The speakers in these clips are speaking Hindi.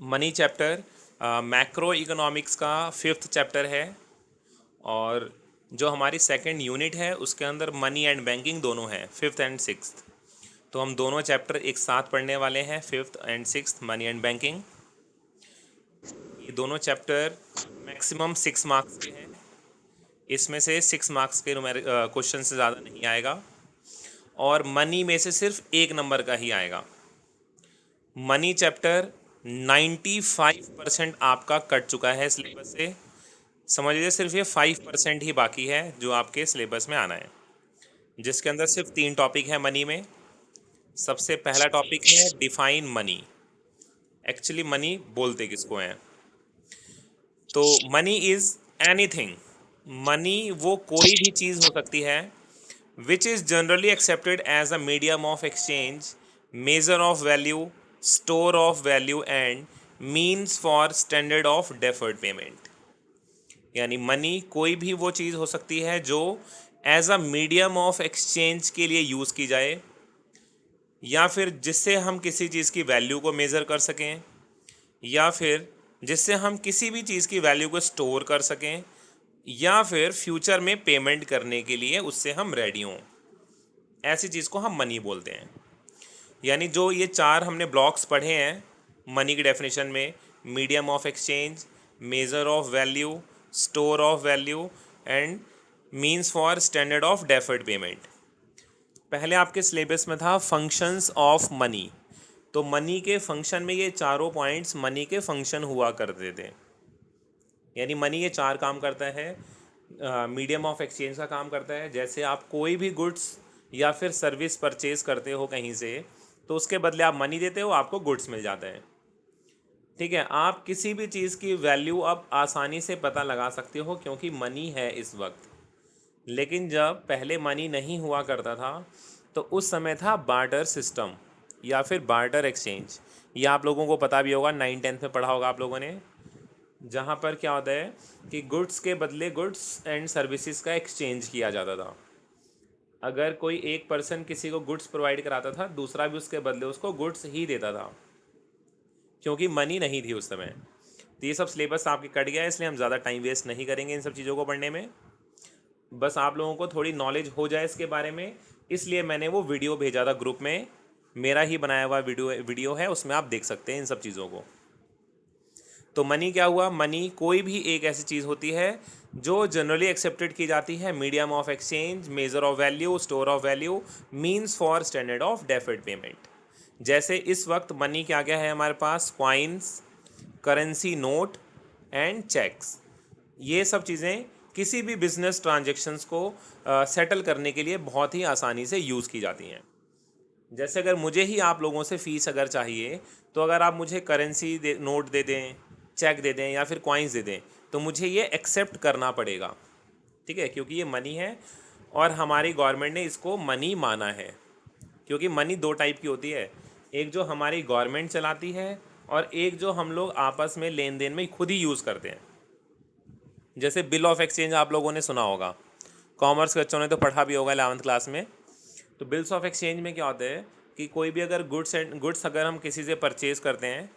मनी चैप्टर मैक्रो इकोनॉमिक्स का फिफ्थ चैप्टर है। और जो हमारी सेकंड यूनिट है उसके अंदर मनी एंड बैंकिंग दोनों हैं, फिफ्थ एंड सिक्स्थ। तो हम दोनों चैप्टर एक साथ पढ़ने वाले हैं, fifth and sixth money and banking. ये दोनों चैप्टर मैक्सिमम 6 मार्क्स के हैं। इसमें से 6 मार्क्स के क्वेश्चन से ज़्यादा नहीं आएगा और मनी में से सिर्फ 1 नंबर का ही आएगा। मनी चैप्टर 95% आपका कट चुका है सिलेबस से। समझ लीजिए सिर्फ ये 5% ही बाकी है जो आपके सिलेबस में आना है, जिसके अंदर सिर्फ 3 टॉपिक है मनी में। सबसे पहला टॉपिक है डिफाइन मनी। एक्चुअली मनी बोलते किसको हैं? तो मनी इज़ एनीथिंग। मनी वो कोई भी चीज़ हो सकती है which is generally accepted as a medium of exchange, measure of value, store of value and means for standard of deferred payment. यानी मनी कोई भी वो चीज़ हो सकती है जो as a medium of exchange के लिए यूज़ की जाए, या फिर जिससे हम किसी चीज़ की वैल्यू को मेज़र कर सकें, या फिर जिससे हम किसी भी चीज़ की वैल्यू को स्टोर कर सकें, या फिर फ्यूचर में पेमेंट करने के लिए उससे हम रेडी हों। ऐसी चीज़ को हम मनी बोलते हैं। यानी जो ये 4 हमने ब्लॉक्स पढ़े हैं मनी की डेफिनेशन में, medium of exchange, measure of value, store of value and means for standard of deferred payment. पहले आपके सिलेबस में था फंक्शंस ऑफ मनी। तो मनी के फंक्शन में ये चारों पॉइंट्स मनी के फंक्शन हुआ करते थे। यानी मनी ये 4 काम करता है। मीडियम ऑफ एक्सचेंज का काम करता है, जैसे आप कोई भी गुड्स या फिर सर्विस परचेज करते हो कहीं से, तो उसके बदले आप मनी देते हो, आपको गुड्स मिल जाता है। ठीक है, आप किसी भी चीज़ की वैल्यू अब आसानी से पता लगा सकते हो क्योंकि मनी है इस वक्त। लेकिन जब पहले मनी नहीं हुआ करता था तो उस समय था बार्टर सिस्टम या फिर बार्टर एक्सचेंज। ये आप लोगों को पता भी होगा, 9th-10th में पढ़ा होगा आप लोगों ने। जहाँ पर क्या होता है कि गुड्स के बदले गुड्स एंड सर्विसेज का एक्सचेंज किया जाता था। अगर कोई एक पर्सन किसी को गुड्स प्रोवाइड कराता था, दूसरा भी उसके बदले उसको गुड्स ही देता था, क्योंकि मनी नहीं थी उस समय। तो ये सब सिलेबस आपके कट गया है, इसलिए हम ज़्यादा टाइम वेस्ट नहीं करेंगे इन सब चीज़ों को पढ़ने में। बस आप लोगों को थोड़ी नॉलेज हो जाए इसके बारे में, इसलिए मैंने वो वीडियो भेजा था ग्रुप में। मेरा ही बनाया हुआ वीडियो है, उसमें आप देख सकते हैं इन सब चीज़ों को। तो मनी क्या हुआ? मनी कोई भी एक ऐसी चीज़ होती है जो जनरली एक्सेप्टेड की जाती है, medium of exchange, measure of value, store of value, means for standard of deferred payment. जैसे इस वक्त मनी क्या क्या है हमारे पास? Coins, currency note and cheques. ये सब चीज़ें किसी भी बिजनेस ट्रांजेक्शन्स को सेटल करने के लिए बहुत ही आसानी से यूज़ की जाती हैं। जैसे अगर मुझे ही आप लोगों से फ़ीस अगर चाहिए, तो अगर आप मुझे करेंसी नोट दे दें, चेक दे दें या फिर कॉइन्स दे दें, तो मुझे ये एक्सेप्ट करना पड़ेगा। ठीक है, क्योंकि ये मनी है और हमारी गवर्नमेंट ने इसको मनी माना है। क्योंकि मनी 2 टाइप की होती है, एक जो हमारी गवर्नमेंट चलाती है और एक जो हम लोग आपस में लेन देन में खुद ही यूज़ करते हैं। जैसे बिल ऑफ एक्सचेंज आप लोगों ने सुना होगा, कॉमर्स के बच्चों ने तो पढ़ा भी होगा 11th क्लास में। तो बिल्स ऑफ एक्सचेंज में क्या होता है कि कोई भी अगर गुड्स अगर हम किसी से परचेज करते हैं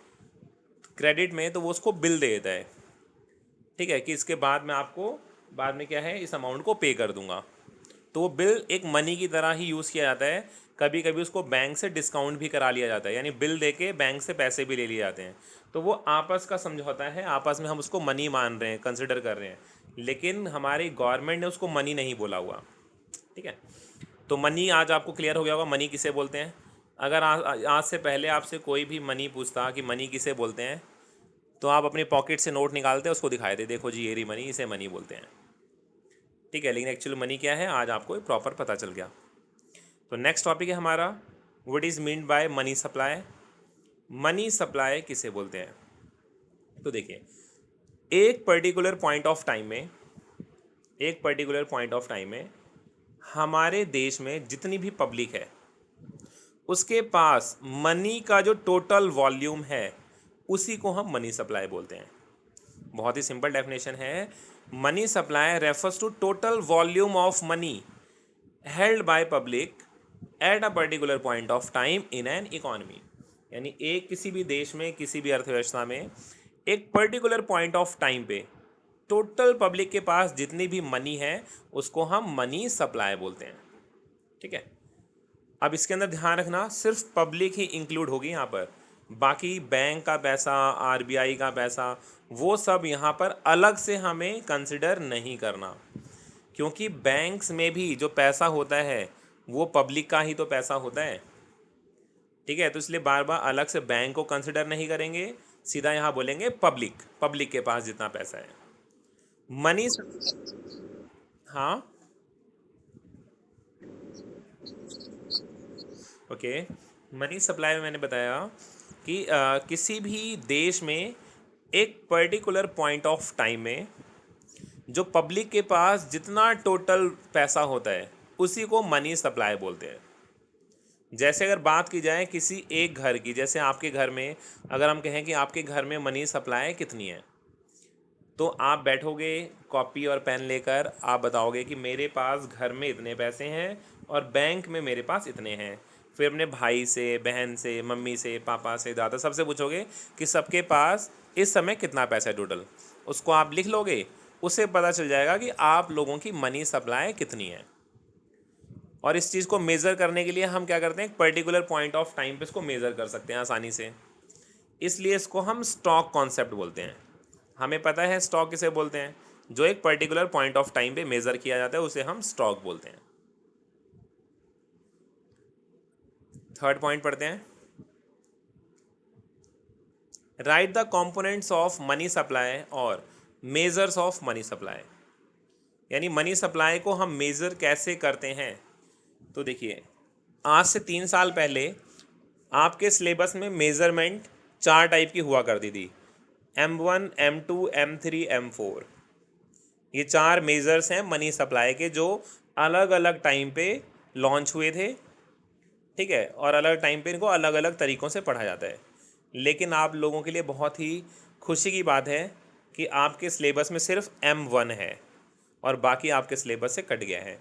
क्रेडिट में, तो वो उसको बिल दे देता है। ठीक है, कि इसके बाद मैं आपको बाद में क्या है इस अमाउंट को पे कर दूंगा। तो वो बिल एक मनी की तरह ही यूज़ किया जाता है। कभी कभी उसको बैंक से डिस्काउंट भी करा लिया जाता है, यानी बिल देके बैंक से पैसे भी ले लिए जाते हैं। तो वो आपस का समझौता है, आपस में हम उसको मनी मान रहे हैं, कंसिडर कर रहे हैं, लेकिन हमारी गवर्नमेंट ने उसको मनी नहीं बोला हुआ। ठीक है, तो मनी आज आपको क्लियर हो गया होगा मनी किसे बोलते हैं। अगर आज से पहले आपसे कोई भी मनी पूछता कि मनी किसे बोलते हैं, तो आप अपनी पॉकेट से नोट निकालते उसको दिखाए थे, देखो जी ये रही मनी, इसे मनी बोलते हैं। ठीक है, लेकिन एक्चुअली मनी क्या है आज आपको प्रॉपर पता चल गया। तो नेक्स्ट टॉपिक है हमारा, what is mean by money supply. Money supply किसे बोलते हैं? तो देखिए, एक पर्टिकुलर पॉइंट ऑफ टाइम में हमारे देश में जितनी भी पब्लिक है उसके पास मनी का जो टोटल वॉल्यूम है उसी को हम मनी सप्लाई बोलते हैं। बहुत ही सिंपल डेफिनेशन है, money supply refers to total volume of money held by public at a particular point of time in an economy. यानी एक किसी भी देश में, किसी भी अर्थव्यवस्था में एक पर्टिकुलर पॉइंट ऑफ टाइम पे टोटल पब्लिक के पास जितनी भी मनी है उसको हम मनी सप्लाई बोलते हैं। ठीक है, अब इसके अंदर ध्यान रखना सिर्फ पब्लिक ही इंक्लूड होगी यहाँ पर, बाकी बैंक का पैसा, आरबीआई का पैसा, वो सब यहाँ पर अलग से हमें कंसिडर नहीं करना, क्योंकि बैंक्स में भी जो पैसा होता है वो पब्लिक का ही तो पैसा होता है। ठीक है, तो इसलिए बार बार अलग से बैंक को कंसिडर नहीं करेंगे, सीधा यहाँ बोलेंगे पब्लिक, पब्लिक के पास जितना पैसा है। मनी, हाँ ओके, मनी सप्लाई में मैंने बताया कि किसी भी देश में एक पर्टिकुलर पॉइंट ऑफ टाइम में जो पब्लिक के पास जितना टोटल पैसा होता है उसी को मनी सप्लाई बोलते हैं। जैसे अगर बात की जाए किसी एक घर की, जैसे आपके घर में अगर हम कहें कि आपके घर में मनी सप्लाई कितनी है, तो आप बैठोगे कॉपी और पेन लेकर, आप बताओगे कि मेरे पास घर में इतने पैसे हैं और बैंक में मेरे पास इतने हैं। फिर अपने भाई से, बहन से, मम्मी से, पापा से, दादा, सबसे पूछोगे कि सबके पास इस समय कितना पैसा है टोटल, उसको आप लिख लोगे, उससे पता चल जाएगा कि आप लोगों की मनी सप्लाई कितनी है। और इस चीज़ को मेज़र करने के लिए हम क्या करते हैं, एक पर्टिकुलर पॉइंट ऑफ टाइम पे इसको मेज़र कर सकते हैं आसानी से, इसलिए इसको हम स्टॉक कॉन्सेप्ट बोलते हैं। हमें पता है स्टॉक किसे बोलते हैं, जो एक पर्टिकुलर पॉइंट ऑफ टाइम पे मेज़र किया जाता है उसे हम स्टॉक बोलते हैं। थर्ड पॉइंट पढ़ते हैं, right the components of money supply और मेजर्स ऑफ मनी सप्लाई। यानी मनी सप्लाई को हम मेज़र कैसे करते हैं। तो देखिए, आज से 3 साल पहले आपके सिलेबस में मेज़रमेंट 4 टाइप की हुआ करती थी, M1, M2, M3, M4। ये 4 मेजर्स हैं मनी सप्लाई के जो अलग अलग टाइम पे लॉन्च हुए थे। ठीक है, और अलग टाइम पे इनको अलग अलग तरीक़ों से पढ़ा जाता है। लेकिन आप लोगों के लिए बहुत ही खुशी की बात है कि आपके सिलेबस में सिर्फ M1 है और बाकी आपके सिलेबस से कट गया है।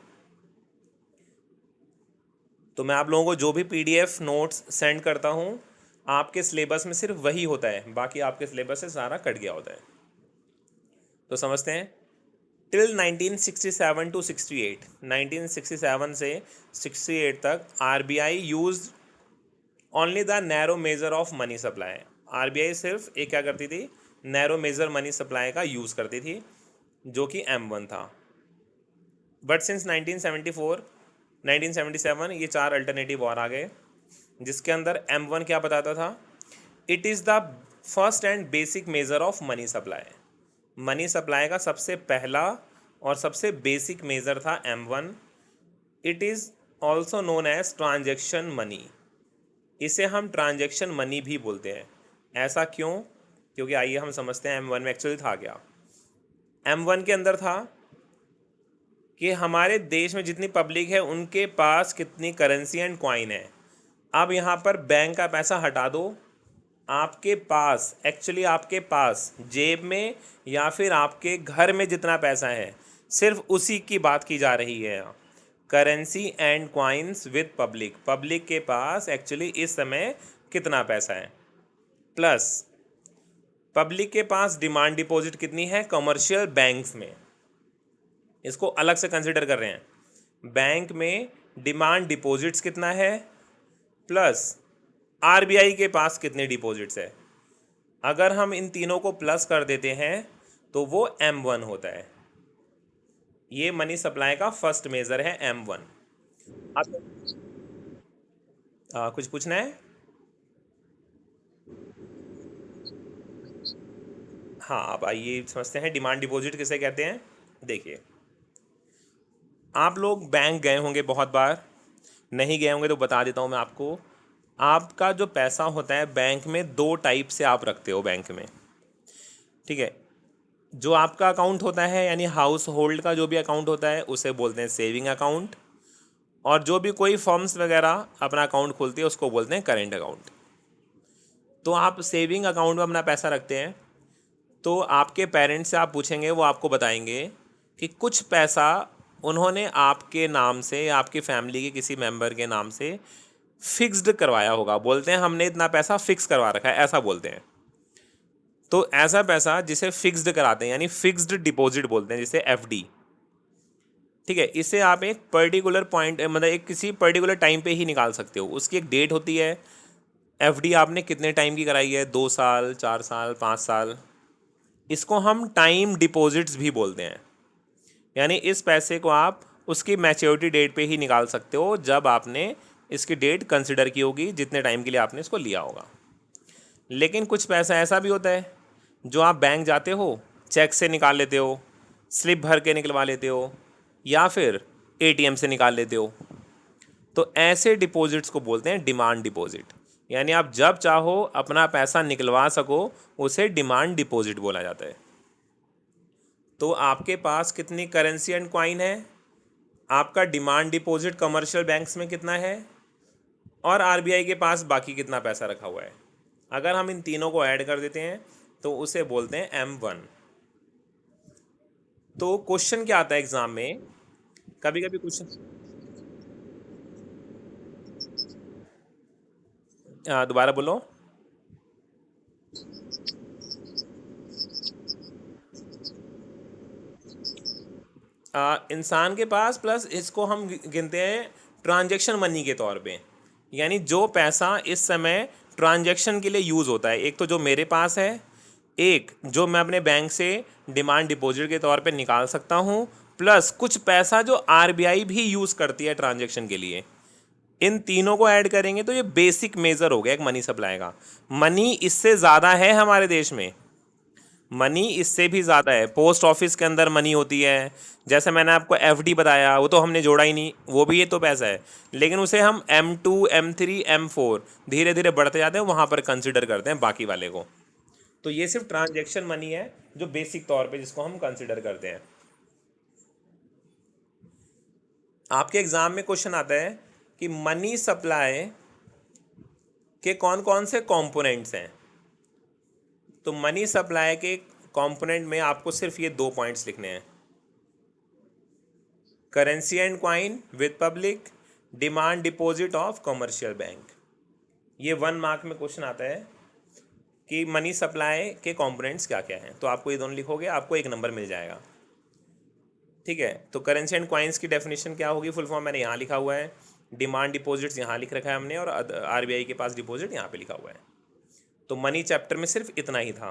तो मैं आप लोगों को जो भी PDF नोट्स सेंड करता हूँ, आपके सिलेबस में सिर्फ वही होता है, बाकी आपके सिलेबस से सारा कट गया होता है। तो समझते हैं, टिल 1967 टू 68, 1967 से 68 तक RBI use only the narrow major of money supply. RBI सिर्फ एक क्या करती थी, नैरो मेजर मनी सप्लाई का यूज़ करती थी, जो कि M1 था। बट सिंस 1974, 1977 ये 4 अल्टरनेटिव और आ गए, जिसके अंदर M1 क्या बताता था, it is the first and basic measure of money supply. Money supply का सबसे पहला और सबसे बेसिक मेजर था M1। It is also known as transaction money. इसे हम ट्रांजेक्शन मनी भी बोलते हैं। ऐसा क्यों, क्योंकि आइए हम समझते हैं M1 में एक्चुअली था क्या। M1 के अंदर था कि हमारे देश में जितनी पब्लिक है उनके पास कितनी करेंसी एंड कॉइन है। अब यहाँ पर बैंक का पैसा हटा दो, आपके पास एक्चुअली आपके पास जेब में या फिर आपके घर में जितना पैसा है सिर्फ उसी की बात की जा रही है। Currency and coins with public, public के पास एक्चुअली इस समय कितना पैसा है, प्लस पब्लिक के पास डिमांड डिपॉजिट कितनी है कमर्शियल बैंक्स में, इसको अलग से कंसिडर कर रहे हैं। बैंक में डिमांड डिपॉजिट्स कितना है, प्लस RBI के पास कितने डिपॉजिट्स है। अगर हम इन तीनों को प्लस कर देते हैं तो वो M1 होता है। ये मनी सप्लाई का फर्स्ट मेजर है M1। अब कुछ पूछना है? हाँ, अब आइए समझते हैं डिमांड डिपॉजिट किसे कहते हैं। देखिए, आप लोग बैंक गए होंगे बहुत बार, नहीं गए होंगे तो बता देता हूँ मैं आपको। आपका जो पैसा होता है बैंक में 2 टाइप से आप रखते हो बैंक में। ठीक है, जो आपका अकाउंट होता है यानी हाउस होल्ड का जो भी अकाउंट होता है उसे बोलते हैं सेविंग अकाउंट, और जो भी कोई फर्म्स वगैरह अपना अकाउंट खोलती है उसको बोलते हैं करेंट अकाउंट। तो आप सेविंग अकाउंट में अपना पैसा रखते हैं, तो आपके पेरेंट्स से आप पूछेंगे, वो आपको बताएंगे कि कुछ पैसा उन्होंने आपके नाम से या आपकी फैमिली के किसी मेंबर के नाम से फिक्स्ड करवाया होगा, बोलते हैं हमने इतना पैसा फिक्स करवा रखा है, ऐसा बोलते हैं। तो ऐसा पैसा जिसे फिक्स्ड कराते हैं यानी फिक्स्ड डिपॉजिट बोलते हैं, जिसे एफडी। ठीक है, इसे आप एक पर्टिकुलर पॉइंट मतलब एक किसी पर्टिकुलर टाइम पे ही निकाल सकते हो, उसकी एक डेट होती है। एफडी आपने कितने टाइम की कराई है, 2 साल, 4 साल, 5 साल, इसको हम टाइम डिपॉजिट्स भी बोलते हैं। यानी इस पैसे को आप उसकी मैच्योरिटी डेट पे ही निकाल सकते हो, जब आपने इसकी डेट कंसिडर की होगी, जितने टाइम के लिए आपने इसको लिया होगा। लेकिन कुछ पैसा ऐसा भी होता है जो आप बैंक जाते हो, चेक से निकाल लेते हो, स्लिप भर के निकलवा लेते हो, या फिर एटीएम से निकाल लेते हो। तो ऐसे डिपॉजिट्स को बोलते हैं डिमांड डिपॉजिट। यानी आप जब चाहो अपना पैसा निकलवा सको, उसे डिमांड डिपॉजिट बोला जाता है। तो आपके पास कितनी करेंसी एंड कॉइन है, आपका डिमांड डिपॉजिट कमर्शियल बैंक्स में कितना है, और आरबीआई के पास बाकी कितना पैसा रखा हुआ है। अगर हम इन तीनों को ऐड कर देते हैं तो उसे बोलते हैं M1। तो क्वेश्चन क्या आता है एग्जाम में, कभी कभी क्वेश्चन, दोबारा बोलो। इंसान के पास प्लस इसको हम गिनते हैं ट्रांजैक्शन मनी के तौर पे। यानी जो पैसा इस समय ट्रांजैक्शन के लिए यूज़ होता है, एक तो जो मेरे पास है, एक जो मैं अपने बैंक से डिमांड डिपॉजिट के तौर पे निकाल सकता हूँ, प्लस कुछ पैसा जो आरबीआई भी यूज़ करती है ट्रांजैक्शन के लिए। इन तीनों को ऐड करेंगे तो ये बेसिक मेजर हो गया एक मनी सप्लाई का। मनी इससे ज़्यादा है हमारे देश में, मनी इससे भी ज़्यादा है। पोस्ट ऑफिस के अंदर मनी होती है, जैसे मैंने आपको एफडी बताया, वो तो हमने जोड़ा ही नहीं, वो भी ये तो पैसा है, लेकिन उसे हम M2 M3 M4 धीरे धीरे बढ़ते जाते हैं, वहाँ पर कंसिडर करते हैं बाकी वाले को। तो ये सिर्फ ट्रांजैक्शन मनी है जो बेसिक तौर पे जिसको हम कंसिडर करते हैं। आपके एग्ज़ाम में क्वेश्चन आता है कि मनी सप्लाई के कौन कौन से कंपोनेंट्स हैं। तो मनी सप्लाई के कंपोनेंट में आपको सिर्फ ये 2 पॉइंट्स लिखने हैं, currency and coin with public, demand deposit of commercial bank. ये 1 मार्क में क्वेश्चन आता है कि मनी सप्लाई के कंपोनेंट्स क्या क्या हैं। तो आपको ये दोनों लिखोगे, आपको 1 नंबर मिल जाएगा। ठीक है, तो करेंसी एंड क्वाइंस की डेफिनेशन क्या होगी, फुल फॉर्म मैंने यहाँ लिखा हुआ है, डिमांड डिपॉजिट्स यहाँ लिख रखा है हमने, और आरबीआई के पास डिपॉजिट यहाँ पे लिखा हुआ है। तो मनी चैप्टर में सिर्फ इतना ही था।